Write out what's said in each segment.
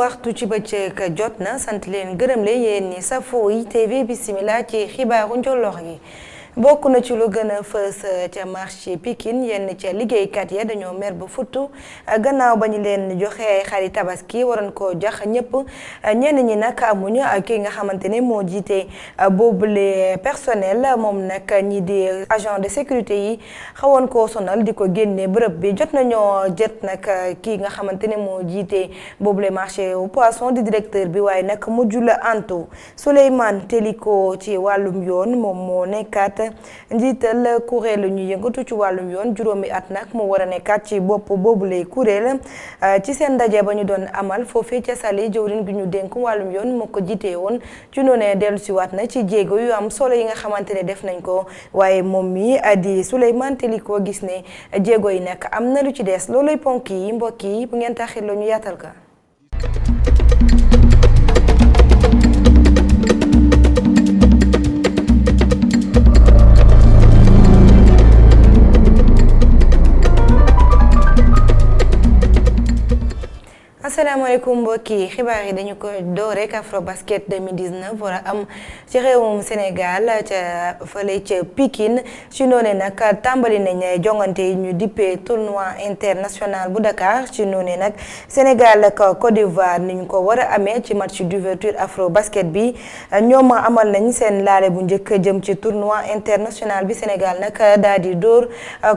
waxtu ci bëccëg jot na sant leen gërëm leen yéen ñi safoo ITV bismillah ci xibaaru njollox gi bokk na ci lu gën a fës ca marché Pikine yenn ca liggéeykat ya dañoo mer ba futtu gannaaw ba ñu leen joxe ay xari tabaski waroon koo jox ñëpp ñenn ñi nag amuñu ki nga xamante ne moo jiite boobule personnel moom nag ñi di agent de sécurité yi xawoon koo sonal di ko génne bërëb bi jot nañoo jët nag kii nga xamante ne moo jiite boobule marché au poisson di directeur bi waaye nag mujj la antu Souleymane Teliko ci wàllum yoon moom moo nekkaat njiital kuréel ñu yëngatu ci wàllum yoon juróomi at nag mu war a nekkaat ci bopp boobule kuréel ci seen ndaje ba ñu doon amal foofee ca Saly jëwriñ gi ñu dénk wàllum yoon moo ko jiitee woon ci noonee dellusiwaat na ci jéego yu am solo yi nga xamante ne def nañ ko waaye moom mi di Souleymane Teliko gis ne jéego yi nag am na lu ci des looluy ponk yi mbokk yi bu ngeen taxit la ñu yaatal ka asalaamaaleykum mbokki xibaar yi dañu ko door rek Afrobasket 2019 war a am ci réewum Sénégal ca fële ca Pikine ci noone nag tàmbali nañ jongante yi ñu dippee tournoi international bu Dakar ci noone nag Sénégal ak Côte d'Ivoire ni ñu ko war a amee ci match d'ouverture Afrobasket bi ñoom amal nañ seen laale bu njëkk jëm ci tournoi international bi Sénégal nag daal di dóor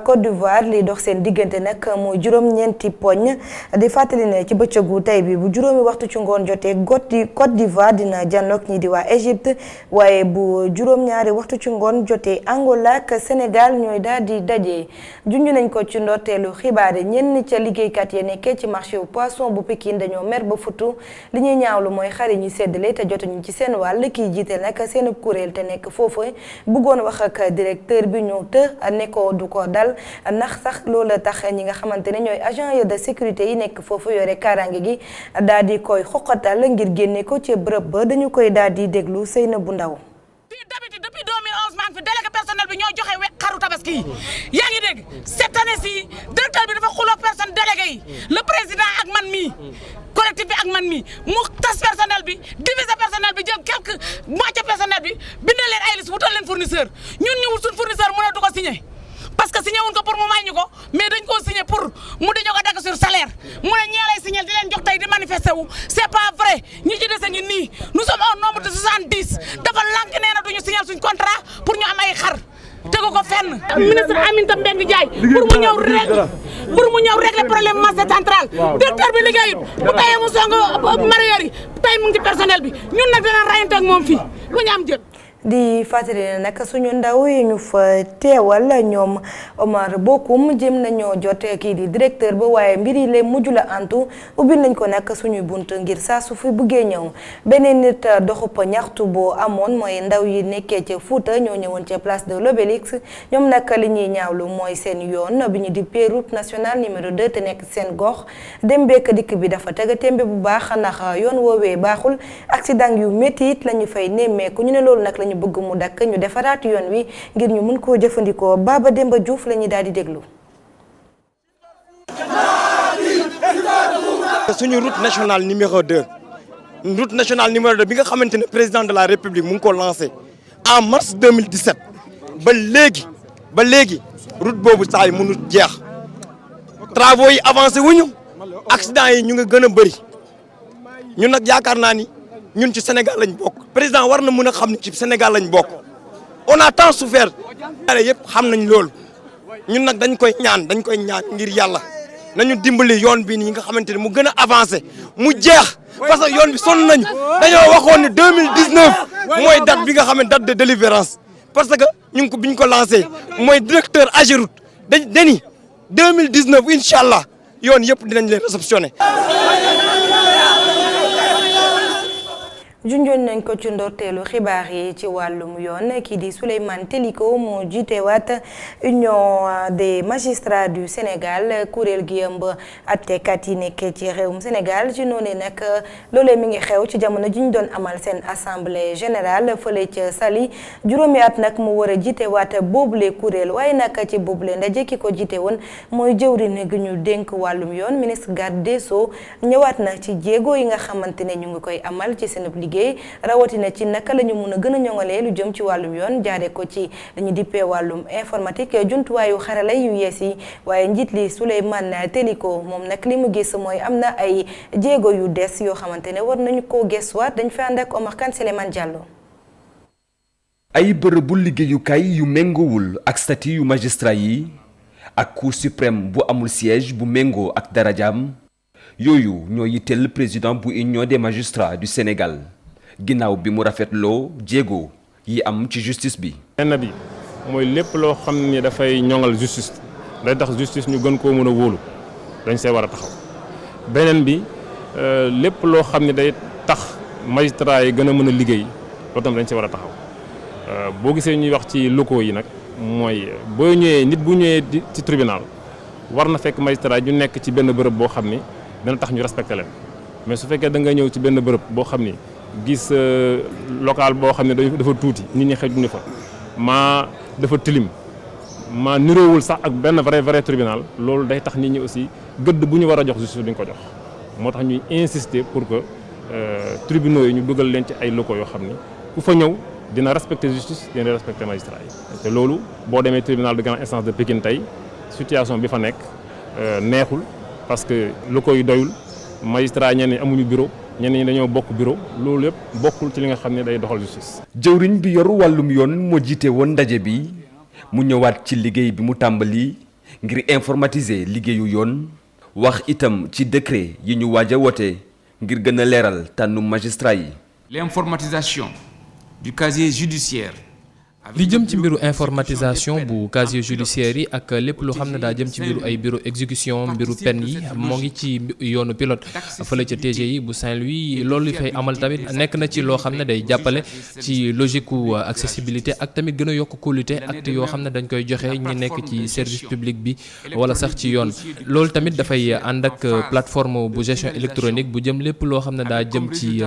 Côte d'Ivoire li dox seen diggante nag mooy juróom-ñeenti poñ di fàttali ne ci bëccëgu tey bi bu juróomi waxtu ci ngoon jotee Côte d'Ivoire dina jànnoog ñi di waa Égypte waaye bu juróom-ñaari waxtu ci ngoon jotee Angola ak Sénégal ñooy daal di daje junj nañ ko ci ndorteelu xibaar yi ñenn ca liggéeykat yi nekkee ci marché au poisson bu Pikine dañoo mer ba futu li ñuy ñaawlu mooy xar yi ñu séddale te jotuñu ci seen wàll kiy jiite nag seen kuréel te nekk foofu bëggoon wax ak directeur bi ñëw te ne ko du ko dal ndax sax loola tax ñi nga xamante ne ñooy agent de sécurité yi nekk foofu yore kaaraange gi daal di koy xoqatal ngir génne ko ci bërëb ba dañu koy daal di déglu Seynabou Ndaw. D'habitude depuis 2011 maa ngi fi délégué personnel bi ñoo joxe xaru tabaski yi yaa ngi dégg cette année ci directeur bi dafa xuloo personne délégué yi le président ak man mii collectif bi ak man mii mu tas personnel bi diviser personnel bi jëm quelque moitié personnel bi bindal leen ay liste wutal leen fournisseur ñun ñu wut suñ fournisseur mën a du ko signé parce que signé wuñ ko pour mu may ñu ko mais dañ koo signé pour mu di ko dagg sur salaire mu ne ñee lay signé di leen jox tey di manifester wu c'est pas vrai ñi ci dese ngi nii nous sommes au nombre de 70 dafa lànk nee na duñu signé suñ contrat pour ñu am ay xar tegu ko fenn. ministre Aminata Mbengue Ndiaye pour mu ñëw régler problème marché central directeur bi liggéeyut bu tayee mu song mareyeur yi tey mu ngi ci personnel bi ñun nag dinañ rayante ak moom fii lu ñu am jël. di fàttali ne nag suñu ndaw yi ñu fa teewal ñoom Omar Bokum jëm nañoo jot kii di directeur ba waaye mbir yi leen mujj la antu ubbil nañ ko nag suñuy bunt ngir saa su fi buggee ñëw beneen nit doxup ñaxtu boo amoon mooy ndaw yi nekkee ca Fuuta ñoo ñëwoon ca place de l'Obélisque ñoom nag li ñuy ñaawlu mooy seen yoon bi ñu di route nationale numéro 2 te nekk seen gox dem bekk dikk bi dafa tëgg tembe bu baax ndax yoon woowee baaxul accident yu métti it la ñu fay nemmeeku ñu ne loolu nag lañu bëgg mu dakk ñu defaraat yoon wi ngir ñu mën koo jëfandikoo Baba Demba Diouf la ñuy daal di déglu. suñu route nationale numéro 2 bi nga xamante ne président de la république mu ngi ko lancé en mars 2017 ba léegi route boobu saa yi mënut jeex travaux yi avancé wuñu accident yi ñu ngi gën a bëri ñun nag yaakaar naa ni ñun ci Sénégal lañ bokk président war na mën a xam ne ci Sénégal lañ bokk on a tant souffert yëpp xam nañ loolu ñun nag dañ koy ñaan ngir yàlla nañu dimbali yoon bi nii nga xamante ne mu gën a avancé mu jeex parce que yoon bi sonn nañu dañoo waxoon ne 2019 mooy date bi nga xam ne date de délivrance parce que biñ ko lancé mooy directeur Ageroute dañi 2019 incha allah yoon yëpp dinañ leen réceptionné. junjoon nañ ko ci ndorteelu xibaar yi ci wàllum yoon kii di Souleymane Teliko moo jiitewaat Union des magistrats du Sénégal kuréel gi ëmb àttekat yi nekk ci réewum Sénégal ci noonu nag loolee mi ngi xew ci jamono ji ñu doon amal seen assemblée générale fële ca Saly juróomi at nag mu war a jiitewaat boobule kuréel waaye nag ci boobule ndaje ki ko jiite woon mooy jëwriñ gi ñu dénk wàllum yoon ministre garde des Sceaux ñëwaat na ci jéego yi nga xamante ne ñu ngi koy amal ci seen liggéey rawatina ci naka la ñu mun a gën a ñoŋalee lu jëm ci wàllum yoon jaare ko ci dañu dippee wàllum informatique jumtuwaayu xarala yu yees yi waaye njiit li Souleymane Teliko moom nag li mu gis mooy am na ay jéego yu des yoo xamante ne war nañu koo gëstuwaat dañ fa ànd ak Omar Kane Souleymane Diallo. ay bërëbu liggéeyukaay yu méngoowul ak statut yu magistrat yi ak cour suprême bu amul siège bu méngoo ak darajaam yooyu ñoo yitteel président bu union des magistrats du Sénégal ginnaaw bi mu rafetloo jéego yi am ci justice bi. benn bi mooy lépp loo xam ne dafay ñoŋal justice day tax justice ñu gën koo mën a wóolu dañ see war a taxaw beneen bi lépp loo xam ne day tax magistrat yi gën a mën a liggéey loolu tam dañ see war a taxaw boo gisee ñuy wax ci locaux yi nag mooy boo ñëwee nit bu ñëwee ci tribunal war na fekk magistrat ñu nekk ci benn bërëb boo xam ni dana tax ñu respecté leen mais su fekkee da nga ñëw ci benn bërëb boo xam ni gis local boo xam ne dafa tuuti nit ñi xejuñu fa maa dafa tilim maa niroowul sax ak benn vrai tribunal loolu day tax nit ñi aussi gëdd bu ñu war a jox justice duñ ko jox moo tax ñuy insister pour que tribunaux yi ñu dugal leen ci ay locaux yoo xam ni ku fa ñëw dina respecter justice dina respecter magistrat yi te loolu boo demee tribunal de grande instance de Pikine tey situation bi fa nekk neexul parce que locaux yi doyul magistrat ñenn ñi amuñu bureau ñenn ñi dañoo bokk bureau loolu yëpp bokkul ci li nga xam ne day doxal justice. jëwriñ bi yoru wàllum yoon moo jiite woon ndaje bi mu ñëwaat ci liggéey bi mu tàmbali ngir informatiser liggéeyu yoon wax itam ci décret yi ñu waaj a wote ngir gën a leeral tànnu magistrat yi. L'informatisation du casier judiciaire. li jëm ci mbiru informatisation bu casier judiciaire yi ak lépp loo xam ne daa jëm ci mbiru ay bureau exécution mbiru peine yi moo ngi ci yoonu pilote fële ca TGI bu Saint-Louis loolu li fay amal tamit nekk na ci loo xam ne day jàppale ci logique u accessibilité ak tamit gën a yokk kóolute acte yoo xam ne dañ koy joxe ñi nekk ci service public bi wala sax ci yoon loolu tamit dafay ànd ak plateforme bu gestion électronique bu jëm lépp loo xam ne daa jëm ci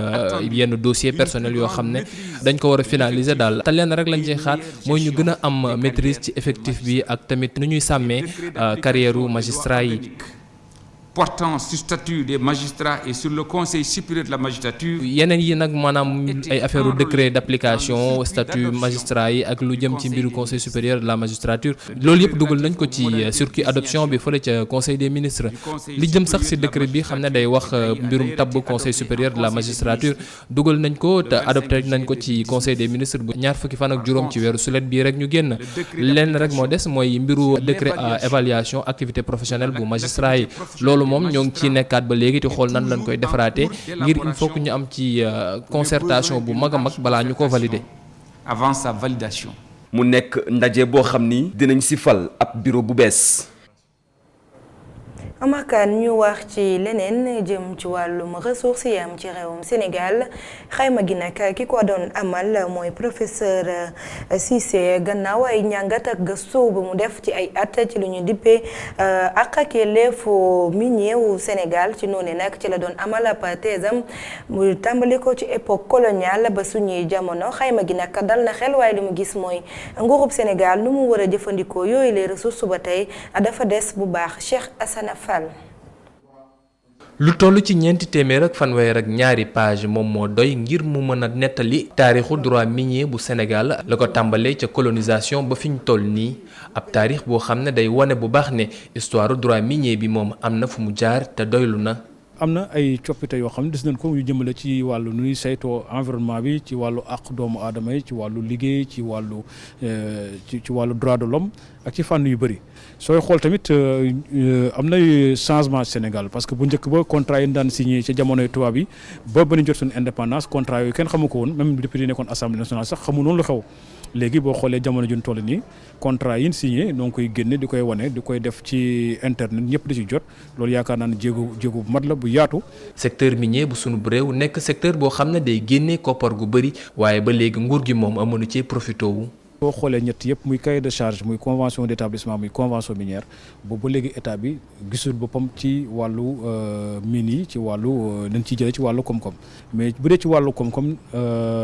yenn dossier personnel yoo xam ne dañ ko war a finaliser daal te leen rek lañ ci mooy ñu gën a am maîtrise ci effectif bi ak tamit nu ñuy sàmmee carrière u magistrat yi. portant sur statut des magistrats et sur le conseil supérieur de la magistrature. yeneen yi nag maanaam ay affaire décret d'application statut magistrat yi ak lu jëm ci mbiru conseil supérieur de la magistrature loolu yëpp dugal nañ ko ci circuit adoption bi fële ca conseil des ministres li jëm sax ci décret bi xam ne day wax mbirum tabb conseil supérieur de la magistrature dugal nañ ko te adopté nañ ko ci conseil des ministres bu ñaar fukki fan ak juróom ci weeru sulet bii rek ñu génn lenn rek moo des mooy mbiru décret évaluation activité professionnelle bu magistrat yi loolu moom ñoo ngi ciy nekkaat ba léegi te xool nan lañ koy defaraatee ngir il faut que ñu am ci concertation bu mag a mag balaa ñu ko valider. avant sa validation. mu nekk ndaje boo xam ni dinañ si fal ab bureau bu bees. Omar Kane ñu wax ci leneen jëm ci wàllum ressources yi am ci réewum Sénégal xayma gi nag ki ko doon amal mooy professeur Cissé gannaaw ay njàngat ak gëstu bu mu def ci ay at ci lu ñu dippee ak yelleefu minier wu Sénégal ci noonu nag ci la doon amal ab thèsam mu tàmbali ko ci époque coloniale ba suñuy jamono xayma gi nag dal na xel waaye li mu gis mooy nguurub Sénégal nu mu war a jëfandikoo yooyu les ressources ba tey dafa des bu baax Cheikh Assane lu toll ci ñeenti téeméer ak fanweer ak ñaari page moom moo doy ngir mu mën a nettali taarixu droit minier bu Sénégal la ko tàmbalee ca colonisation ba fi ñu toll nii ab taarix boo xam ne day wane bu baax ne histoire droit minier bi moom am na fu mu jaar te doylu na. am na ay coppite yoo xam ne des nañ ko yu jëmale ci wàllu nuy saytoo environnement bi ci wàllu àq doomu aadama yi ci wàllu liggéey ci wàllu droit de l'homme ak ci fànn yu bëri sooy xool tamit am na changement Sénégal parce que bu njëkk ba contrat yi ñu daan signé ci jamonoy tubaab yi ba ñu jot suñu indépendance contrat yooyu kenn xamu ko woon même député yi nekkoon assemblée nationale sax xamu noonu lu xew léegi boo xoolee jamono juñ toll nii contrat yi ñu signé donc koy génne di koy wane di koy def ci internet ñëpp di ci jot loolu yaakaar naa ne jéego bu mat la bu yaatu. secteur minier bu sunu réew nekk secteur boo xam ne day génnee koppar gu bëri waaye ba léegi nguur gi moom amuñu ci profité wu. boo xoolee ñett yëpp muy cahier de charge muy convention d'établissement muy convention minière boobu ba léegi état bi gisul boppam ci wàllu mines yi ci wàllu nañ ciy jëlee ci wàllu koom-koom mais bu dee ci wàllu koom-koom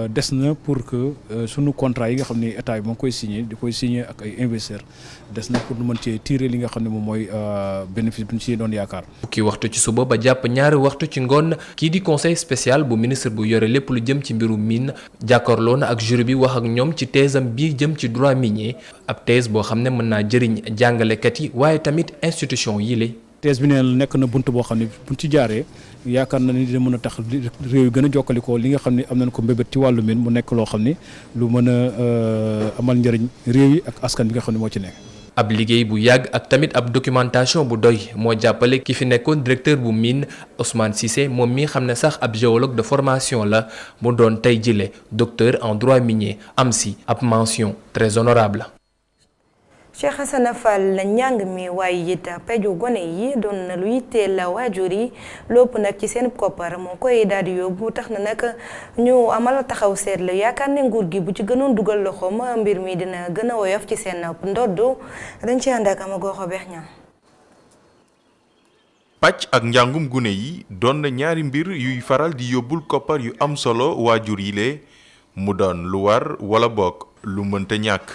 des na pour que sunu contrat yi nga xam ne état bi moo koy signé di koy signé ak ay investisseurs des na pour nu mën cee tirer li nga xam ne moom mooy bénéfice bi ñu ci doon yaakaar. fukki waxtu ci suba ba jàpp ñaari waxtu ci ngoon kii di conseil spécial bu ministre bu yore lépp lu jëm ci mbiru mine jàkkaarloo na ak jury bi wax ak ñoom ci teesam bii jëm ci droit minier ab thèse boo xam ne mën naa jëriñ jàngalekat yi waaye tamit institution yi la. thèse bi neen nekk na bunt boo xam ne buñ ci jaaree yaakaar na ni dina mën a tax réew yi gën a jokkalikoo li nga xam ne am nañ ko mbébét ci wàllu mine mu nekk loo xam ne lu mën a amal njëriñ réew yi ak askan bi nga xam ne moo ci nekk. ab liggéey bu yàgg ak tamit ab documentation bu doy moo jàppale ki fi nekkoon directeur bu mine Ousmane Cissé moom mi xam ne sax ab géologue de formation la mu doon tey jile docteur en droit minier am si ab mention très honorable. Cheikh Hassana Fall njàng mi waaye it peju gone yi doon na lu yitteel la waajur yi lépp nag ci seen koppar moo koy daal di yóbbu tax na nag ñu amal taxaw seetlu yaakaar ne nguur gi bu ci gënoon dugal loxoom mbir mi dina gën a woyof ci seen ndodd dañ ci ànd ak Amagoxo beex ñaan. pàcc ak njàngum gune yi doon na ñaari mbir yuy faral di yóbbul koppar yu am solo waajur yi lee mu doon lu war wala bokk lu mënta ñàkk.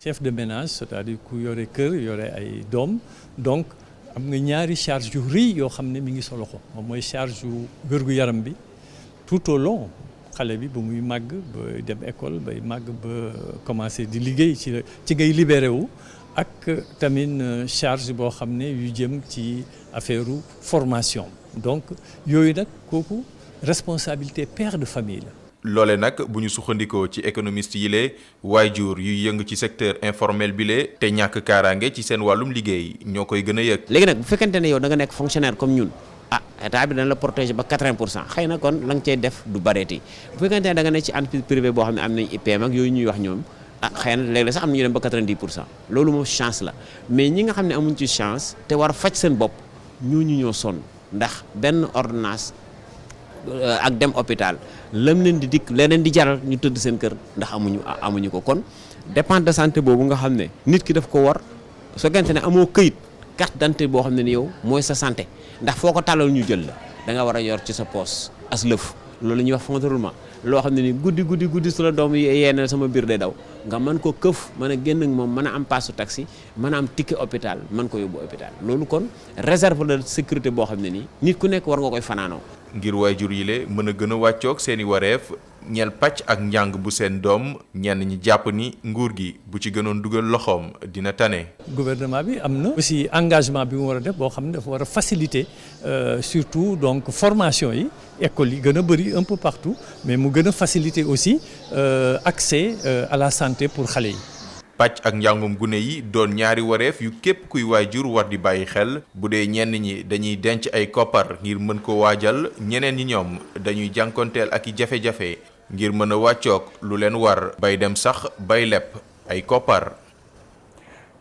chef de ménage c'est-à-dire ku yore kër yore ay doom donc am nga ñaari charge yu rëy yoo xam ne mi ngi sa loxo moom mooy charge yu wér-gu-yaram bi tout au long xale bi ba muy màgg ba dem école bay màgg ba commencer di liggéey ci ngay libéré wu ak tamit charge boo xam ne yu jëm ci affaire formation donc yooyu nag kooku responsabilité père de famille la. loole nag bu ñu sukkandikoo ci économiste yi lee waajur yuy yëngu ci secteur informel bi lee te ñàkk kaaraange ci seen wàllum liggéey ñoo koy gën a yëg. léegi nag bu fekkente ne yow da nga nekk fonctionnaire comme ñun état bi dana la protéger ba 80% xëy na kon la nga cey def du bareeti bu fekkente ne da nga nekk ci entreprise privée boo xam ne am nañ IPM ak yooyu ñuy wax ñoom xëy na léeg-léeg sax am na ñu dem ba 90% loolu moom chance la mais ñi nga xam ne amuñ ci chance te war a faj seen bopp ñooñu ñoo sonn ndax benn ordonnance ak dem hôpital lam leen di dikk leneen di jaral ñu tëdd seen kër ndax amuñu ko kon dépense de santé boobu nga xam ne nit ki daf ko war soo gante ne amoo këyit carte d'identité boo xam ne ni yow mooy sa santé ndax foo ko tàllal ñu jël la da nga war a yor ci sa poos as lëf loolu la ñuy wax fonds de roulement loo xam ne ni guddi su la doom yéene sama biir day daw nga mën ko këf mën a génn ak moom mën a am paasu taxi mën a am ticket hôpital mën ko yóbbu hôpital loolu kon réserve de sécurité boo xam ne nii nit ku nekk war nga koy fanaanoo ngir waajur yi le mën a gën a wàccoog seeni wareef ñeel pàcc ak njàng bu seen doom ñenn ñi jàpp ni nguur gi bu ci gënoon dugal loxoom dina tane. gouvernement bi am na aussi engagement bi mu war a def boo xam ne dafa war a faciliter surtout donc formation yi école yi gën a bëri un peu partout mais mu gën a faciliter aussi accès à la santé pour xale yi. pàcc ak njàngum gune yi doon ñaari wareef yu képp kuy waajur war di bàyyi xel bu dee ñenn ñi dañuy denc ay koppar ngir mën ko waajal ñeneen ñi ñoom dañuy jànkonteel ak i jafe-jafe ngir mën a wàccoog lu leen war bay dem sax bay lepp ay koppar.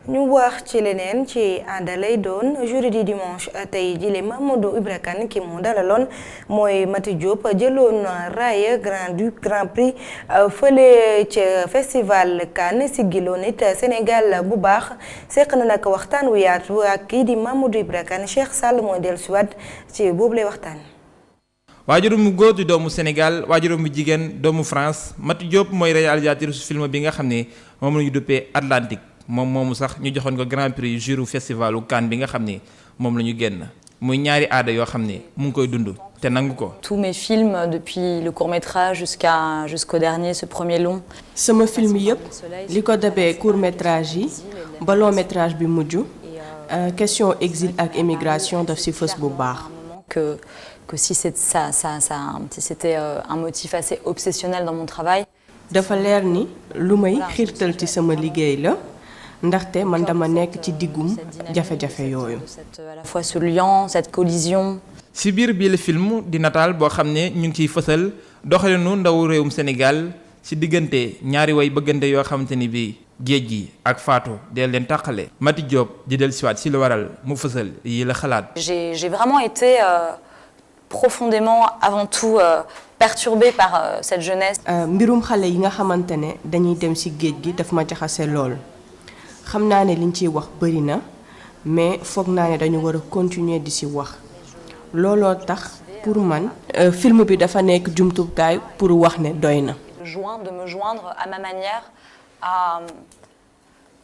ñu wax ci leneen ci ànda lay doon jury di dimanche tey jile Mamadou Ibra Kane ki mu dalaloon mooy Mati Diop jëloon raaya grand prix fële ca festival Cannes siggiloon it Sénégal bu baax seq na nag waxtaan wu yaatu ak kii di Mamadou Ibra Kane Cheikh Sall mooy dellusiwaat ci boobu lay waxtaan. waajuram mu góor di doomu Sénégal waajuram mu jigéen doomu France Mati Diop mooy réalisateur su film bi nga xam ne moom la ñu duppee Atlantique. moomu sax ñu joxoon ko grand prix jury festivalu Cannes bi nga xam ne moom la ñu génn muy ñaari aada yoo xam ne mu ngi koy dund te nangu ko. Tous mes films depuis le court-métrage jusqu'au dernier ce premier long. sama film yëpp li ko dabee court-métrage yi ba long-métrage bi mujj question exil ak émigration daf si fës bu baax. que si c'était un motif assez obsessionnel dans mon travail. dafa leer ni lu may xiirtal ci sama liggéey la. ndaxte man dama nekk ci diggum jafe-jafe yooyu. À la fois ce lien, cette collision. si biir bii la film di nataal boo xam ne ñu ngi ciy fësal doxalinu ndawu réewum Sénégal ci diggante ñaari way bëggante yoo xamante ni bii géej gi ak Fatou dee leen tàqale. Mati Diop di dellusiwaat si lu waral mu fësal yi la xalaat. J'ai vraiment été profondément avant tout perturbée par cette jeunesse. mbirum xale yi nga xamante ne dañuy dem ci géej gi daf ma jaxase lool xam naa ne liñ ciy wax bari na mais foog naa ne dañu war a continuer di ci wax looloo tax pour man film bi dafa nekk jumtukaay pour wax ne doy na. De me joindre à ma manière à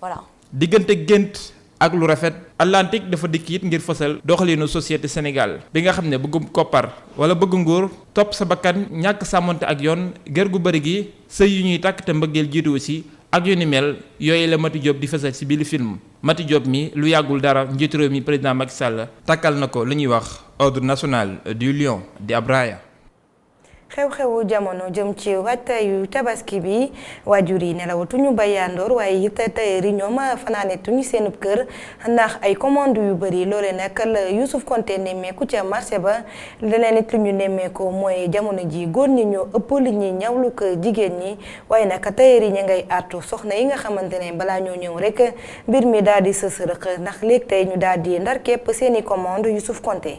voilà. diggante gént ak lu rafet Atlantique dafa dikk it ngir fësal doxalinu société Sénégal bi nga xam ne bëggum koppar wala bëgg nguur topp sa bakkan ñàkk sàmmonte ak yoon ger gu bëri gi sëy yu ñuy takk te mbëggeel jiituwu ci ak yu ni mel yooyu la Mati Diop di fësal ci biir film. Mati Diop mi lu yàggul dara njiitu réew mi président Macky Sall takkal na ko lu ñuy wax ordre national du lion di ab raaya. xew-xewu jamono jëm ci waajtaayu tabaski bi waajur yi nelawatuñu ba yandoor waaye it tailleur yi ñoom fanaanetuñu seenub kër ndax ay commande yu bëri loole nag la Youssouf Konté nemmeeku ca marché ba leneen it lu ñu nemmeeku mooy jamono ji góor ñi ñoo ëpp li ñuy ñawlu ko jigéen ñi waaye nag tailleur yi ña ngay artu soxna yi nga xamante ne balaa ñoo ñëw rek mbir mi daal di sësërëq ndax léegi tey ñu daal di ndar képp seeni commande Youssouf Konté.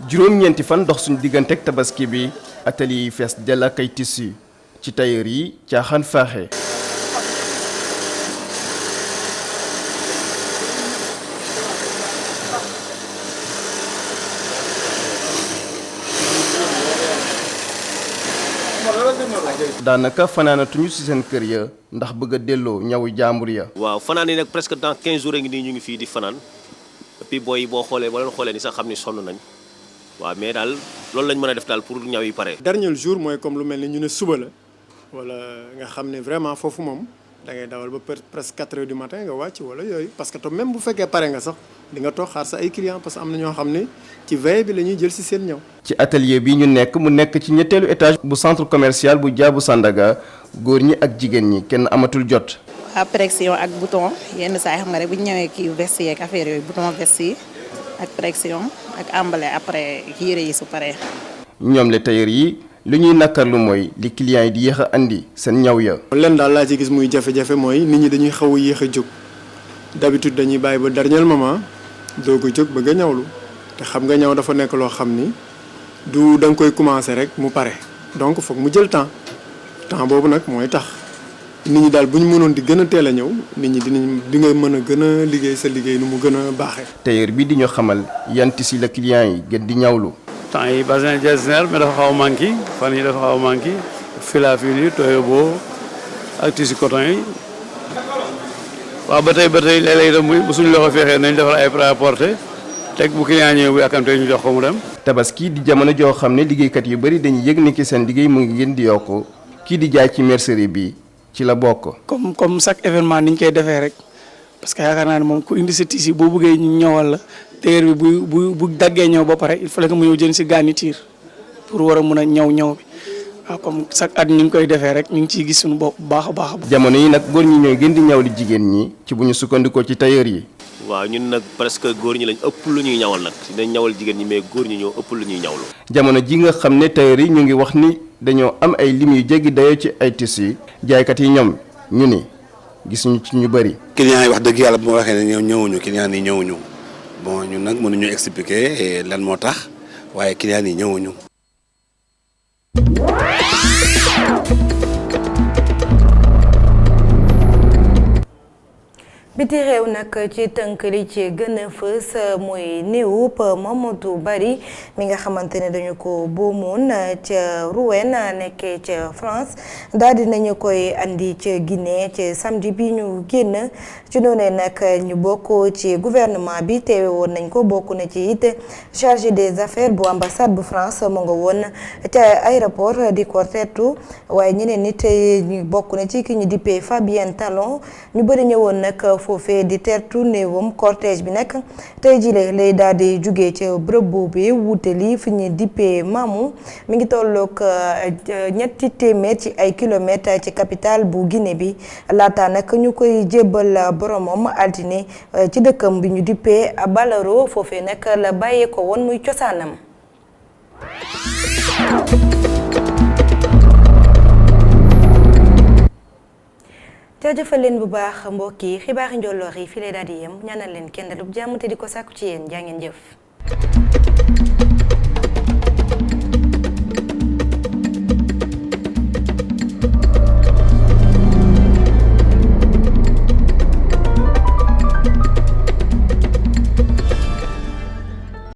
juróom-ñeenti fan dox suñu diggante ak tabaski bi atelier yi fees dell ak ay tissu ci tailleur yi caaxaan faaxe. daanaka fanaanatuñu ci seen kër ya ndax bëgg a delloo ñawu jàmbur ya. waaw fanaan yi nag presque dans 15 jours ngi nii ñu ngi fii di fanaan et puis booy boo xoolee boo leen xoolee ni sax xam ni sonn nañ. waaw mais daal loolu lañ mën a def daal pour ñaw yi pare. dernier jour mooy comme lu mel ni ñu ne suba la wala nga xam ne vraiment foofu moom da ngay dawal ba presque 4 heures du matin nga wàcc wala yooyu parce que même bu fekkee pare nga sax di nga toog xaar sa ay clients parce que am na ñoo xam ne ci veille bi la ñuy jël ci seen ñaw. ci atelier bi ñu nekk mu nekk ci ñetteelu étage bu centre commercial bu Jaabu Sandaga góor ñi ak jigéen ñi kenn amatul jot. pression ak bouton yenn saa yi xam nga rek bu ñu ñëwee kii veste yeeg affaire yooyu bouton veste yi ak pression ak emballé après yére yi su paree. ñoom le tailleur yi lu ñuy nakkarlu mooy li clients yi di yéex a andi seen ñaw ya. leen daal laa ci gis muy jafe-jafe mooy nit ñi dañuy xaw a yéex a jóg d'habitude dañuy bàyyi ba dernier moment doog a jóg bëgg a ñawlu te xam nga ñaw dafa nekk loo xam ni du da nga koy commencer rek mu pare donc foog mu jël temps boobu nag mooy tax nit ñi daal bu ñu mënoon di gën a teel a ñëw nit ñi di nga mën a gën a liggéey sa liggéey nu mu gën a baaxee. tailleur bi di ñu xamal yan tissu la clients yi gën di ñawlu. temps yi basin designer mais dafa xaw a manqué fan yi dafa xaw a manqué fil à fil yi toyobo ak tissu coton yi waaw ba tey léeg-léeg itam bu suñu loxo feexee nañ defar ay prêt-à-porter teg bu client ñëw bi akamte ñu jox ko mu dem. tabaski di jamono joo xam ne liggéeykat yu bari dañuy yëg ni ki seen liggéey mu ngi gën di yokku kii di jaay ci mercerie bi ci la bokk. comme chaque événement ni ñu koy defee rek parce que yaakaar naa ne moom ku indi sa tissu boo bëggee ñu ñëwal la tailleur bi bu daggee ñëw ba pare il fallait que mu ñëw jënd si garniture pour war a mun a ñëw bi waaw comme chaque at ñu ngi koy defee rek ñu ngi ciy gis suñu bopp bu baax a baax. jamono yi nag góor ñi ñooy gën di ñaw li jigéen ñi ci bu ñu sukkandikoo ci tailleur yi. waaw ñun nag presque góor ñi lañ ëpp lu ñuy ñawal nag dinañ ñawal jigéen ñi mais góor ñi ñoo ëpp lu ñuy ñawlu. jamono ji nga xam ne tailleur yi ñu ngi wax ni dañoo am ay lim yu jéggi dayoo ci ay tissus jaaykat yi ñoom ñu ni gisuñu ci ñu bëri. clients yi wax dëgg yàlla bu ma waxee ne ñëwuñu clients yi ñëwuñu bon ñun nag mënuñu expliquer lan moo tax waaye clients yi ñëwuñu. biti réew nag ci tënk li ci gën a fës mooy néewub Mamadou Bari mi nga xamante ne dañu ko boomoon ca Rouen nekkee ca France daal di nañu koy andi ca Guinée ca samedi bi ñu génn ci noonee nag ñu bokk ci gouvernement bi teewe woon nañ ko bokk na ci it chargé des affaires bu ambassade bu France mu nga woon ca aéroport di ko teertu waaye ñeneen nit ñu bokk na ci ki ñu dippee Fabien Talon ñu bëri ñëwoon nag foofee di tertu néewam cortège bi nag tey jii lay daal di jugee ca bërëb boobee wutali fi ñu dippee Mamou mi ngi tolloog 3 téeméer ci ay kilomètres ci capitale bu Guinée bi laata nag ñu koy jébbal boromam altine ci dëkkam bi ñu dippee Balaro foofee nag la bàyyee ko woon muy cosaanam. jaajëfal leen bu baax mbokk yi xibaari njolloor yi fii lay daal di yem ñaanal leen kenn dalub jàmm te di ko sàkku ci yéen jaa ngeen jëf.